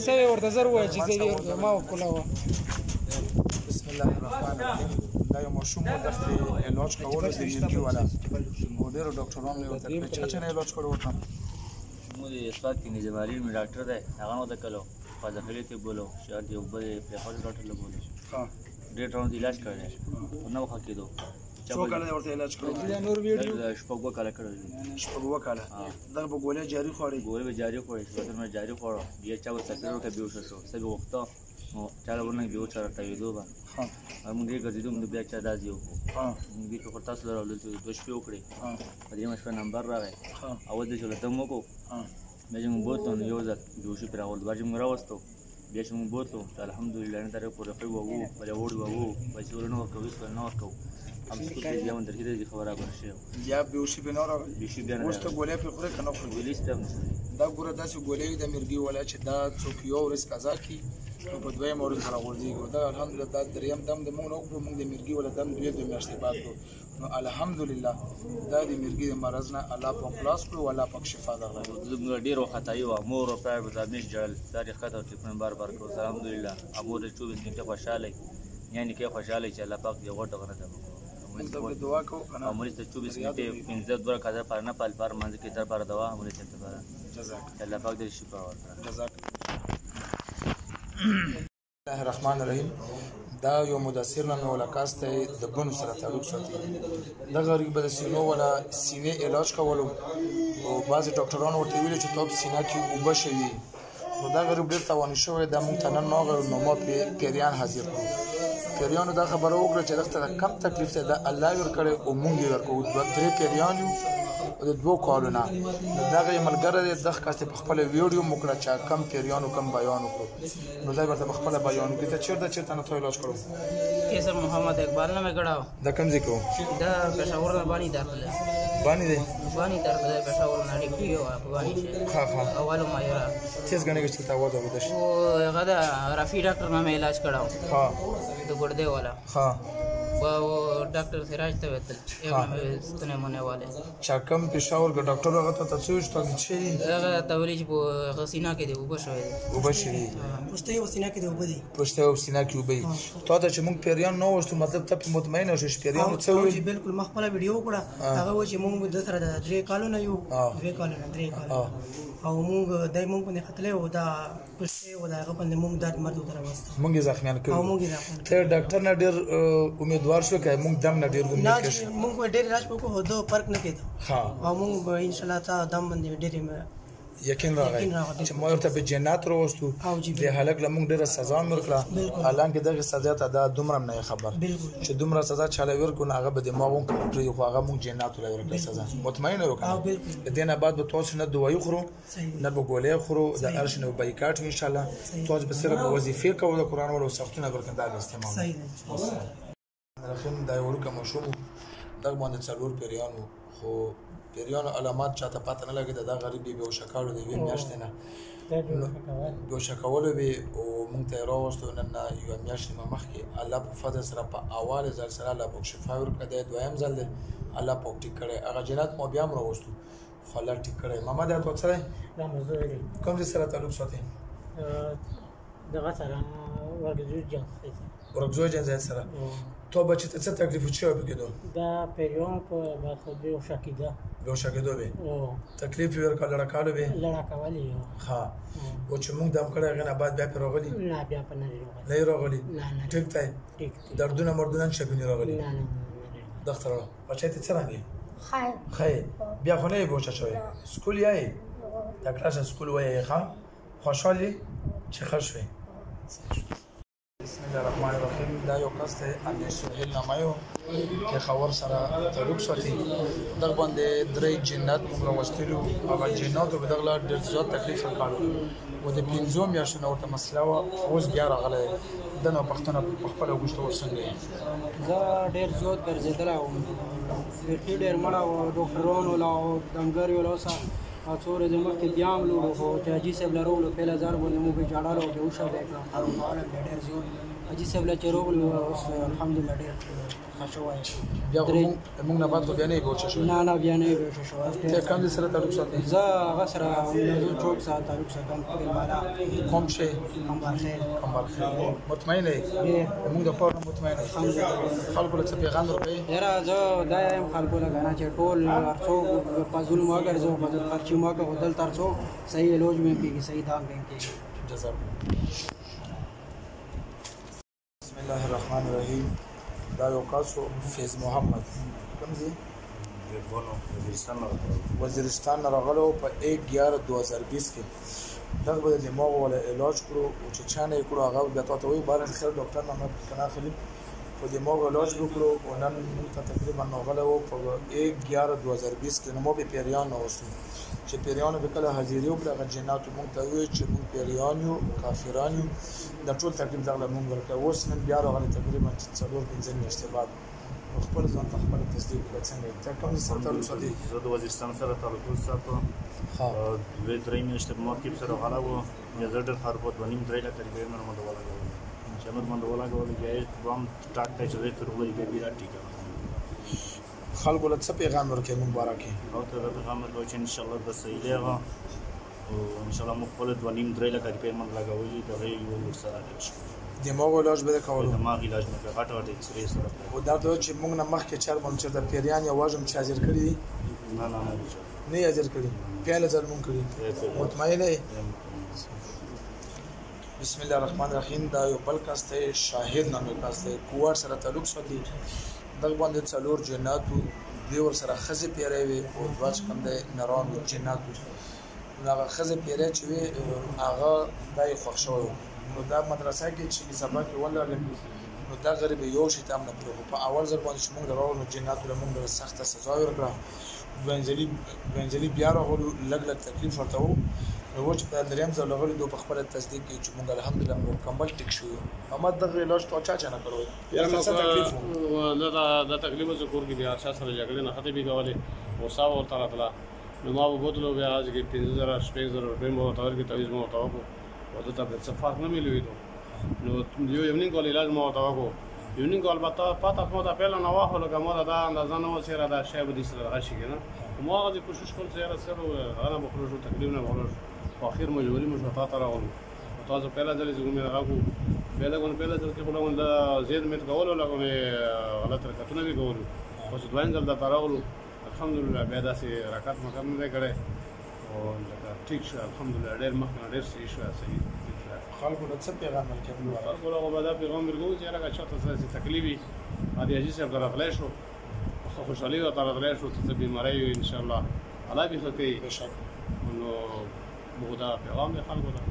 څه یې ورته زر ووایه چې څه یې ورته ما وښکلاوه. بسم الله الرحمن الرحیم. دا یو ماشوم و دغسې علاج کولو د میرګي والا و ډېرو ډاکټرانو یې ورته کړی. چا چا نه علاج کړی ورته؟ موږ د اسفات کې نظام علي مې ډاکټر دی هغه نه ورته کړی فضاخلي ته بولو شهر یو بل پرېخوټ ډاکټر له بولو ډېر ډاکټرانو علاج کړی نه وخت کېدو. څو کاله یې ورته علاج کړی؟ نور ویډیو شپږ اووه کاله کړی شپږ اووه کاله. دغه به ګولۍ جاري خوړې؟ ګولۍ به جاري خوړې شپږ مې جاري خوړو بیا چا به سفیر وکړه بېهوشه شو څه به غوښته نو چا له ورنه بېهوشه راټوېدو به موږ ډېر ګرځېدو موږ بیا چا داسې وکړو موږ دې فکر تاسو له راولدلته دوه شپې وکړې په درېیمه شپه نمبر راغی اول دې چې له دم وکړو بیا چې موږ بوتلو نو یو ځل بېهوشي پرې راغلو دوباره چې موږ راوستو بیا چې موږ بوتلو الحمدلله نه درې پورې ښه به وو بله وړ به وو پیسې ورنه ورکوو هېڅ نه ورکوو همسکو پرې بیا مندرکي ته دې خبره به نه شوې بیا بېهوشي پرې نه راغی؟ بېهوشي بیا نه اوس ته ګولۍ پرې خورې که نه خورې؟ ګولۍ هېڅ هم نه خورې. دا ګوره داسې ګولۍ وي د میرګي والا چې دا څوک یوه ورځ قضا کړي نو په دویمه ورځ به راغورځېږي. دا الحمدلله دا درېیم دم د موږ نه وکړو موږ د میرګي والا دم دوې میاشتې بعد کړو نو الحمدلله دا د میرګي د مرض نه الله پاک خلاص کړو الله پاک شفا درغله. زموږ ډېر وارخطایي وه مور او پلار به زامنې ژړل پلار یې ښکته او ټلیفون بار بار کړو الحمدلله مور یې 24 ګنټې خوشحاله یعنې کې خوشحاله چې الله پاک دې غوټه غنه ده دعا کوو که نه؟ مریض ته 24 ګنټې 15 کاله پر نه پال پر منځ کې تر پر دوا مریض ته پر جزاک الله پاک دې شفا ورکړي. جزاک الله الرحمن الرحیم. دا یو مدثر نامې والا کس دی د بڼو سره تعلق ساتي. دغه غریب به د سینو والا سینې علاج کولو او بعضې ډاکټرانو ورته ویلي چې تا په سینه کې اوبه شوي نو دا غریب ډېر تاواني شوی دا موږ ته نن راغی نو ما پیریان حاضر کړو. پیریانو دا خبره وکړه چې دغه ته کم تکلیف دی دا الله یې ورکړی او موږ یې ورکوو. دوه درې پیریان یو د دوو کالو نه نو دغه یې ملګری دی دغه کس یې په خپله ویډیو م وکړه چې کم پیریانو کم بیان وکړو نو دا یې ورته په خپله بیان وکړي. ته چېرته نه تا علاج کړو؟ کیسر محمد اقبال نه مې کړی و. دا کوم ځای کې و؟ دا پېښور نه باني داخله باني دی؟ باني داخله پېښور نه ډیپټي و په باني ښه ښه اولو مایره 30 غنې کې چې ته اواز اورېده شي. او هغه د رفیع ډاکټر نه مې علاج کړی و ښه د ګردې والا ښه वो डॉक्टर सिराज ته وتل یو ستنه مونږ والے چې کوم پېښور کې ډاکټر هغه ته تاسو چې هغه تولې چې په غسینا کې دی وبشوي وبشري پښته یو سینا کې دی وبدي پښته یو سینا کې وبدي ته ته چې موږ پیریان نو وستو مطلب ته مطمئن اوسې پیریان څه وي بالکل مخبل ویډیو کړه هغه و چې موږ د سره د 3 کالو نه یو 2 کالو نه 3 کالو او موږ دای موږ په خطلې او دا پښته او دا هغه په موږ درد مرد تر واسطه موږ زخمیان کړو او موږ ته ډاکټر نه ډیر امیدوار شو که موږ دم نه ډیر امید کړو موږ ډیر راځ په کوو دو فرق نه کېده ها او موږ ان شاء الله تا دم باندې ډیر یقین راغی چې ما ورته په جنات وروستو د هلاک لمون ډیره سزا ورکړه حالانکه دغه سزا ته دا دومره نه خبر چې دومره سزا چاله ورکو هغه به دماغون کړی خو هغه مونږ جنات له ورکړه سزا مطمئن وکړه د دینه بعد به تاسو نه دوايي خورو نه به ګولې خورو د ارش نه بایکاټ ان شاء الله تاسو به سره وظیفه کوو د قران ولو سختونه ورکړه استعمال رحم دا ورکه مشوم دا باندې څلور پیریانو خو پیریانو علامات چاته پته نه لګي دا غریبي به وشکاړو دی میاشت نه به وشکاولو به او مونږ ته راوستو نن یو میاشت مخکې الله په فضل سره په اواله ځل سره الله په شفا ورکړه د دویم ځل الله په ټیک کړي هغه جنات مو بیا راوستو خو الله ټیک کړي محمد اته سره کوم سره تعلق ساتي دغه سره ورګزو جنځ سره تو بچی ته څه تکلیف چی وکړو دا پیریون په باخده او شکیده لو شکیدو به تکلیف ورکړه لړکالو به لړکاولی ها او چې موږ دم کړه غنه بعد بیا پیروغلی نه بیا په نه راغلی ټیک ته دردونه مردونه شپینی راغلی نه نه دختر بچی ته څه رانګي خیر بیا خو نه بوچا شوی سکول یای دا کلاس سکول وای ښا خوشحالي چې خوشوي بسم الله الرحمن الرحیم دا یو کس ته امیر سهیل نامایو چې خبر سره تعلق ساتي دغه باندې درې جنات موږ راوستلو هغه جناتو به دغه ډېر زیات تکلیف وکړو و د 15 میاشتو ورته مسله و اوس بیا راغله دنه پښتنه په خپل وګشتو ورسنګي زه ډېر زیات ګرځیدل او ډېر مړه او ډاکټرانو لا او دمګر یو لاسه اڅور د مخ کې دیام لورو هو چې جی سب لرو په 1000 باندې مو به جاړالو به وشو ده کړم هر مال ډېر زیات حاجي صاحب لا چې راغلو اوس الحمدلله ډېر ښه شوی بیا خو موږ نه بعد خو بیا نه بوچ شو نه بیا نه بوچ شو ته کوم سره تعلق ساتي زه هغه سره موضوع چوک سره تعلق ساتم کوم شي کمبر خیر مطمئن یې موږ د پاره مطمئن خلکو له څه پیغام ورکړي یاره زه دا یم خلکو له غنا چې ټول ارڅو په ظلم وګرځو په خرچي ما کو بدل ترڅو صحیح علاج مې کیږي صحیح دام مې کیږي جزاک بسم الله الرحمن الرحیم دا یو کاسو فیض محمد کوم ځای وزیرستان راغلو په 1/11/2020 کې دغه به د دماغ ولا علاج کړو او چې چانه کړو هغه بیا ته وایي بار خیر ډاکټر محمد کنا خلیل په دماغ علاج وکړو او نن موږ ته تقریبا راغلو په 1/11/2020 کې نو مو به پیریان اوسو چې پیریان به کله حاضری وکړه هغه جنات مونږ ته وایي چې مونږ پیریان یو کافران یو د ټول تقریبا دغه مونږ ورکه اوس نن بیا راغلي تقریبا 4-5 میاشتې بعد خپل ځان ته خپل تصدیق وکړ څنګه ته کوم سره تعلق ساتي زه د وزیرستان سره تعلق ساتم دوی درې میاشتې مخکې سره غلا و یا زه ډېر خرابوت ونیم درې لکه تقریبا مې مونږ ولاګول چې مونږ ولاګول بیا هم ټاک ته چې تر وګړي بیا ټیکه خلکو له څه پیغام ورکړي مبارکي او ته پیغام ورکړي چې ان شاء الله د صحیح دی او ان شاء الله موږ خپل د ونیم درې لکه روپۍ مونږ لګولې د یو سره دی دماغ علاج به کولو دماغ علاج مې غټ غټ ایکسرې سره او دا ته چې موږ نه مخکې چار باندې چې د پیریان یا واجم چې حاضر کړی دي نه حاضر کړی پیاله ځل مونږ کړی مطمئن یې بسم الله الرحمن الرحیم دا یو بل کاسته شاهد نامه کاسته کوار سره تعلق ساتي دغه باندې څلور جناتو دی ور سره خزه پیری وي او واچ کم د نرام جناتو هغه خزه پیری چې هغه دای خوښ شو نو دا مدرسه کې چې سبق ولا نو دا غریب یو شي تام نه پروه په اول ځل باندې چې موږ راو نو جناتو له موږ سخته سزا ورکړه وینځلي بیا راغلو لګ تکلیف ورته وو نو چې په دریم ځل غوړي دوه خپل تصدیق کې چې موږ الحمدلله مکمل ټیک شو اما دغه علاج ته چا نه کړو یاره څه تکلیف دا تکلیف ذکر کې بیا اساس سره جګړه نه ختمي کوله او صاحب ورته راغله نو ما وګورلو بیا چې 15000 شپږ روپۍ مو تور کې تعویض مو تاوکو وته ته څه فرق نه ملوي نو یو یمنین کول علاج مو تاوکو یمنین کول البته پاته مو دا پیل نه واخلو کوم دا اندازه نه وسره دا شی به دې سره راشي کنه مو هغه کوشش کول چې سره انا بخرج تقریبا نه ورش په اخر مجبوري مو شتا تر راغلو تاسو پیله ځلې زګمه راغو پیله ځل کې خلک دا زید مت کولو لګونه غلط حرکتونه به کولو اوس دوین ځل دا راغلو الحمدلله بیا داسې حرکت مکم نه کړي او لکه ټیک شو الحمدلله ډېر مخکې ډېر صحیح شو صحیح خلکو له څه پیغام ورکړي خلکو له دا پیغام ورکوي چې هغه چاته څه تکلیفي ادي اجي صاحب درغلی شو خوشحالي او درغلی شو چې بیماری ان شاء الله الله به کوي بشک نو موږ دا پیغام خلکو ته